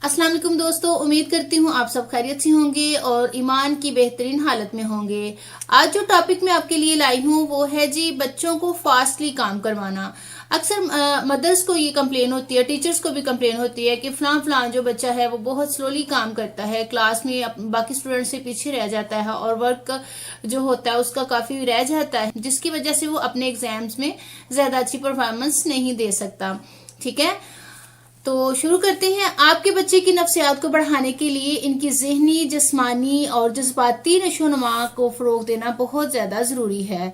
السلام علیکم دوستو، امید کرتی ہوں آپ سب خیریت سے ہوں گے اور ایمان کی بہترین حالت میں ہوں گے۔ آج جو ٹاپک میں آپ کے لیے لائی ہوں وہ ہے بچوں کو فاسٹلی کام کروانا۔ اکثر مدرس کو یہ کمپلین ہوتی ہے، ٹیچرز کو بھی کمپلین ہوتی ہے کہ فلاں جو بچہ ہے وہ بہت سلولی کام کرتا ہے، کلاس میں باقی اسٹوڈنٹ سے پیچھے رہ جاتا ہے اور ورک جو ہوتا ہے اس کا کافی رہ جاتا ہے، جس کی وجہ سے وہ اپنے ایگزامز میں زیادہ اچھی پرفارمنس نہیں دے سکتا۔ ٹھیک ہے، تو شروع کرتے ہیں۔ آپ کے بچے کی نفسیات کو بڑھانے کے لیے ان کی ذہنی، جسمانی اور جذباتی نشو و نما کو فروغ دینا بہت زیادہ ضروری ہے۔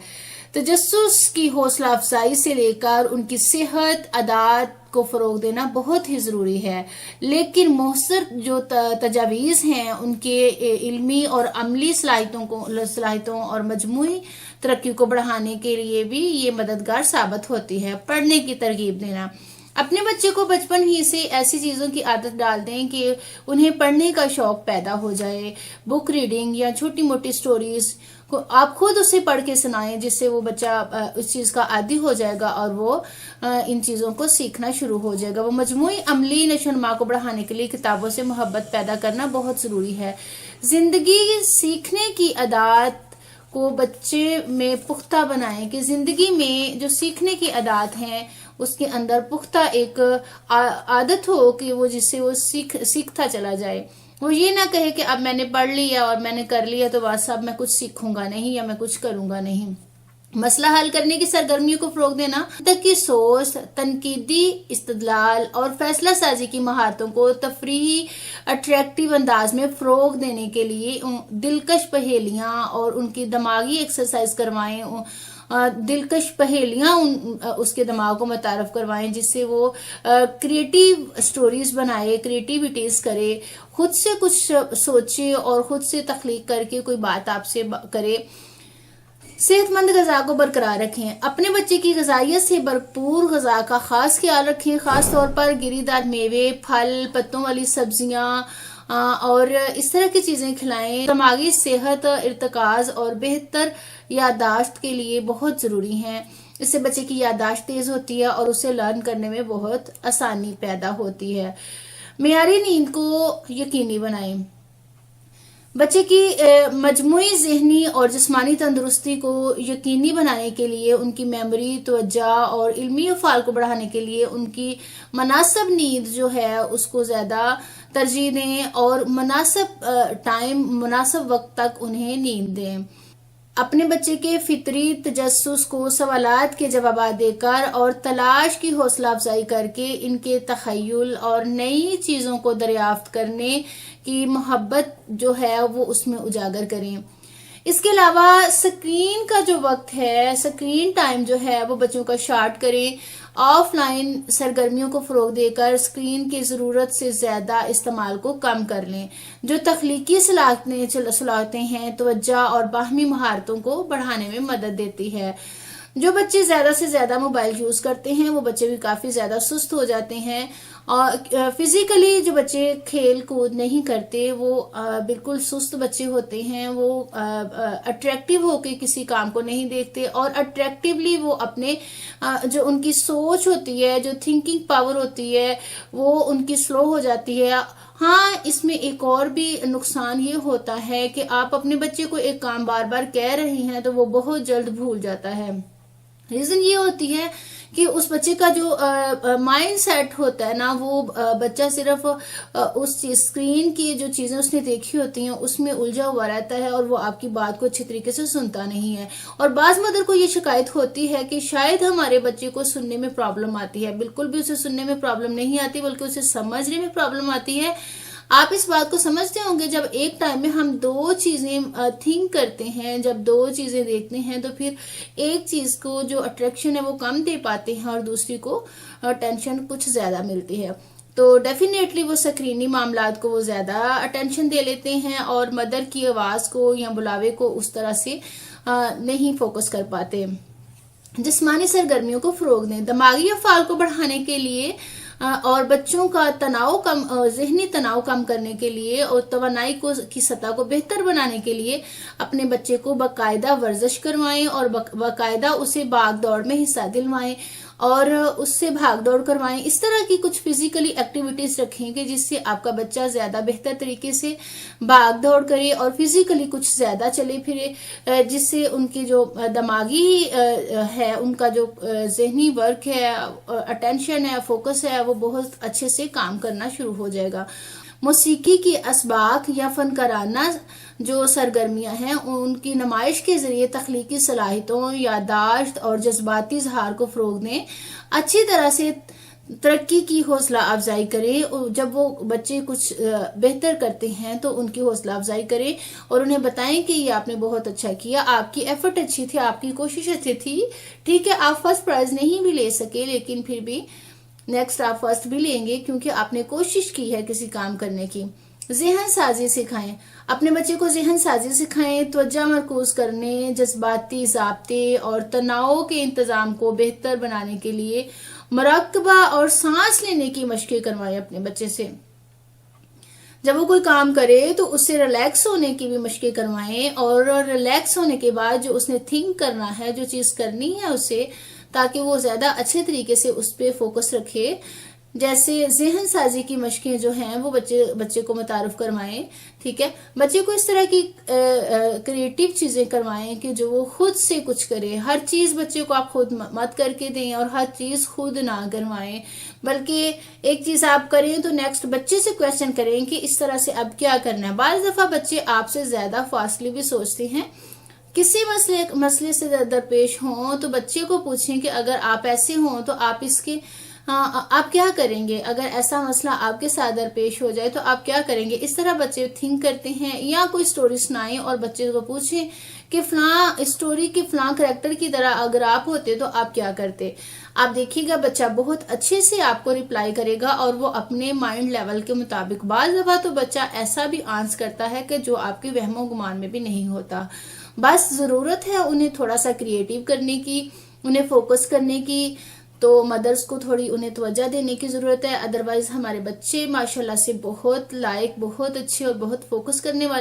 تجسس کی حوصلہ افزائی سے لے کر ان کی صحت، عادات کو فروغ دینا بہت ہی ضروری ہے، لیکن مؤثر جو تجاویز ہیں ان کے علمی اور عملی صلاحیتوں اور مجموعی ترقی کو بڑھانے کے لیے بھی یہ مددگار ثابت ہوتی ہے۔ پڑھنے کی ترغیب دینا۔ اپنے بچے کو بچپن ہی سے ایسی چیزوں کی عادت ڈال دیں کہ انہیں پڑھنے کا شوق پیدا ہو جائے۔ بک ریڈنگ یا چھوٹی موٹی سٹوریز کو آپ خود اسے پڑھ کے سنائیں، جس سے وہ بچہ اس چیز کا عادی ہو جائے گا اور وہ ان چیزوں کو سیکھنا شروع ہو جائے گا۔ وہ مجموعی عملی نشو و نما کو بڑھانے کے لیے کتابوں سے محبت پیدا کرنا بہت ضروری ہے۔ زندگی سیکھنے کی عادات کو بچے میں پختہ بنائیں کہ زندگی میں جو سیکھنے کی عادات ہیں اس کے اندر پختہ ایک عادت ہو کہ وہ جس سے وہ سیکھتا چلا جائے۔ وہ یہ نہ کہے کہ اب میں نے پڑھ لیا اور میں نے کر لیا تو بس اب میں کچھ سیکھوں گا نہیں یا میں کچھ کروں گا نہیں۔ مسئلہ حل کرنے کی سرگرمیوں کو فروغ دینا، منطقی سوچ، تنقیدی استدلال اور فیصلہ سازی کی مہارتوں کو تفریحی اٹریکٹیو انداز میں فروغ دینے کے لیے دلکش پہیلیاں اور ان کی دماغی ایکسرسائز کروائیں۔ دلکش پہیلیاں اس کے دماغ کو متعارف کروائیں جس سے وہ کریٹیو سٹوریز بنائے، کریٹیویٹیز کرے، خود سے کچھ سوچے اور خود سے تخلیق کر کے کوئی بات آپ سے کرے۔ صحت مند غذا کو برقرار رکھیں۔ اپنے بچے کی غذائیت سے بھرپور غذا کا خاص خیال رکھیں، خاص طور پر گری دار میوے، پھل، پتوں والی سبزیاں اور اس طرح کی چیزیں کھلائیں۔ دماغی صحت، ارتکاز اور بہتر یادداشت کے لیے بہت ضروری ہیں۔ اس سے بچے کی یادداشت تیز ہوتی ہے اور اسے لرن کرنے میں بہت آسانی پیدا ہوتی ہے۔ معیاری نیند کو یقینی بنائیں۔ بچے کی مجموعی ذہنی اور جسمانی تندرستی کو یقینی بنانے کے لیے ان کی میموری، توجہ اور علمی افعال کو بڑھانے کے لیے ان کی مناسب نیند جو ہے اس کو زیادہ ترجیح دیں اور مناسب مناسب وقت تک انہیں نیند دیں۔ اپنے بچے کے فطری تجسس کو سوالات کے جوابات دے کر اور تلاش کی حوصلہ افزائی کر کے ان کے تخیل اور نئی چیزوں کو دریافت کرنے کی محبت جو ہے وہ اس میں اجاگر کریں۔ اس کے علاوہ سکرین کا جو وقت ہے، سکرین ٹائم جو ہے وہ بچوں کا شارٹ کریں۔ آف لائن سرگرمیوں کو فروغ دے کر سکرین کی ضرورت سے زیادہ استعمال کو کم کر لیں، جو تخلیقی صلاحیتیں ہیں، توجہ اور باہمی مہارتوں کو بڑھانے میں مدد دیتی ہے۔ جو بچے زیادہ سے زیادہ موبائل یوز کرتے ہیں وہ بچے بھی کافی زیادہ سست ہو جاتے ہیں، اور فزیکلی جو بچے کھیل کود نہیں کرتے وہ بالکل سست بچے ہوتے ہیں، وہ اٹریکٹیو ہو کے کسی کام کو نہیں دیکھتے اور اٹریکٹیولی وہ اپنے جو ان کی سوچ ہوتی ہے، جو تھنکنگ پاور ہوتی ہے وہ ان کی سلو ہو جاتی ہے۔ ہاں، اس میں ایک اور بھی نقصان یہ ہوتا ہے کہ آپ اپنے بچے کو ایک کام بار بار کہہ رہے ہیں تو وہ بہت جلد بھول جاتا ہے۔ ریزن یہ ہوتی ہے کہ اس بچے کا جو مائنڈ سیٹ ہوتا ہے نا، وہ بچہ صرف اس اسکرین کی جو چیزیں اس نے دیکھی ہوتی ہیں اس میں الجھا ہوا رہتا ہے اور وہ آپ کی بات کو اچھی طریقے سے سنتا نہیں ہے۔ اور بعض مدر کو یہ شکایت ہوتی ہے کہ شاید ہمارے بچے کو سننے میں پرابلم آتی ہے۔ بالکل بھی اسے سننے میں پرابلم نہیں آتی، بلکہ اسے سمجھنے میں پرابلم آتی ہے۔ آپ اس بات کو سمجھتے ہوں گے، جب ایک ٹائم میں ہم دو چیزیں تھنک کرتے ہیں، جب دو چیزیں دیکھتے ہیں تو پھر ایک چیز کو جو اٹریکشن ہے وہ کم دے پاتے ہیں اور دوسری کو ٹینشن کچھ زیادہ ملتی ہے۔ تو ڈیفینیٹلی وہ سکرینی معاملات کو وہ زیادہ اٹینشن دے لیتے ہیں اور مدر کی آواز کو یا بلاوے کو اس طرح سے نہیں فوکس کر پاتے۔ جسمانی سرگرمیوں کو فروغ دیں۔ دماغی افعال کو بڑھانے کے لیے اور بچوں کا ذہنی تناؤ کم کرنے کے لیے اور توانائی کی سطح کو بہتر بنانے کے لیے اپنے بچے کو باقاعدہ ورزش کروائیں اور باقاعدہ اسے بھاگ دوڑ میں حصہ دلوائیں اور اس سے بھاگ دوڑ کروائیں. اس طرح کی کچھ فزیکلی ایکٹیویٹیز رکھیں کہ جس سے آپ کا بچہ زیادہ بہتر طریقے سے بھاگ دوڑ کرے اور فزیکلی کچھ زیادہ چلے پھرے، جس سے ان کی جو دماغی ہے، ان کا جو ذہنی ورک ہے، اٹینشن ہے، فوکس ہے، وہ بہت اچھے سے کام کرنا شروع ہو جائے گا. موسیقی کی اسباق یا فنکارانہ جو سرگرمیاں ہیں ان کی نمائش کے ذریعے تخلیقی صلاحیتوں، یادداشت اور جذباتی اظہار کو فروغ دیں. اچھی طرح سے ترقی کی حوصلہ افزائی کریں. جب وہ بچے کچھ بہتر کرتے ہیں تو ان کی حوصلہ افزائی کریں اور انہیں بتائیں کہ یہ آپ نے بہت اچھا کیا، آپ کی ایفرٹ اچھی تھی، آپ کی کوشش اچھی تھی. ٹھیک ہے، آپ فرسٹ پرائز نہیں بھی لے سکے لیکن پھر بھی نیکسٹ آپ فرسٹ بھی لیں گے کیونکہ آپ نے کوشش کی ہے کسی کام کرنے کی. ذہن سازی سکھائیں. اپنے بچے کو ذہن سازی سکھائیں. توجہ مرکوز کرنے، جذباتی ضابطے اور تناؤ کے انتظام کو بہتر بنانے کے لیے مراقبہ اور سانس لینے کی مشقیں کروائیں اپنے بچے سے. جب وہ کوئی کام کرے تو اس سے ریلیکس ہونے کی بھی مشقیں کروائیں اور ریلیکس ہونے کے بعد جو اس نے تھنک کرنا ہے، جو چیز کرنی ہے اسے، تاکہ وہ زیادہ اچھے طریقے سے اس پہ فوکس رکھے. جیسے ذہن سازی کی مشقیں جو ہیں وہ بچے کو متعارف کروائیں. ٹھیک ہے، بچے کو اس طرح کی کریٹیو چیزیں کروائیں کہ جو وہ خود سے کچھ کرے. ہر چیز بچے کو آپ خود مت کر کے دیں اور ہر چیز خود نہ کروائیں، بلکہ ایک چیز آپ کریں تو نیکسٹ بچے سے کویسچن کریں کہ اس طرح سے اب کیا کرنا ہے. بعض دفعہ بچے آپ سے زیادہ فاسٹلی بھی سوچتے ہیں. کسی مسئلے سے درپیش ہوں تو بچے کو پوچھیں کہ اگر آپ ایسے ہوں تو آپ کیا کریں گے، اگر ایسا مسئلہ آپ کے ساتھ درپیش ہو جائے تو آپ کیا کریں گے. اس طرح بچے تھنک کرتے ہیں. یا کوئی سٹوری سنائیں اور بچے کو پوچھیں کہ فلاں اسٹوری کے فلاں کریکٹر کی طرح اگر آپ ہوتے تو آپ کیا کرتے. آپ دیکھیے گا بچہ بہت اچھے سے آپ کو ریپلائی کرے گا اور وہ اپنے مائنڈ لیول کے مطابق. بعض دفعہ تو بچہ ایسا بھی آنسر کرتا ہے کہ جو آپ کے وہم و گمان میں بھی نہیں ہوتا. بس ضرورت ہے انہیں تھوڑا سا کریٹیو کرنے کی، انہیں فوکس کرنے کی. تو مدرس کو تھوڑی انہیں توجہ دینے کی ضرورت ہے. ادروائز ہمارے بچے ماشاءاللہ سے بہت لائق، بہت اچھے اور بہت فوکس کرنے والے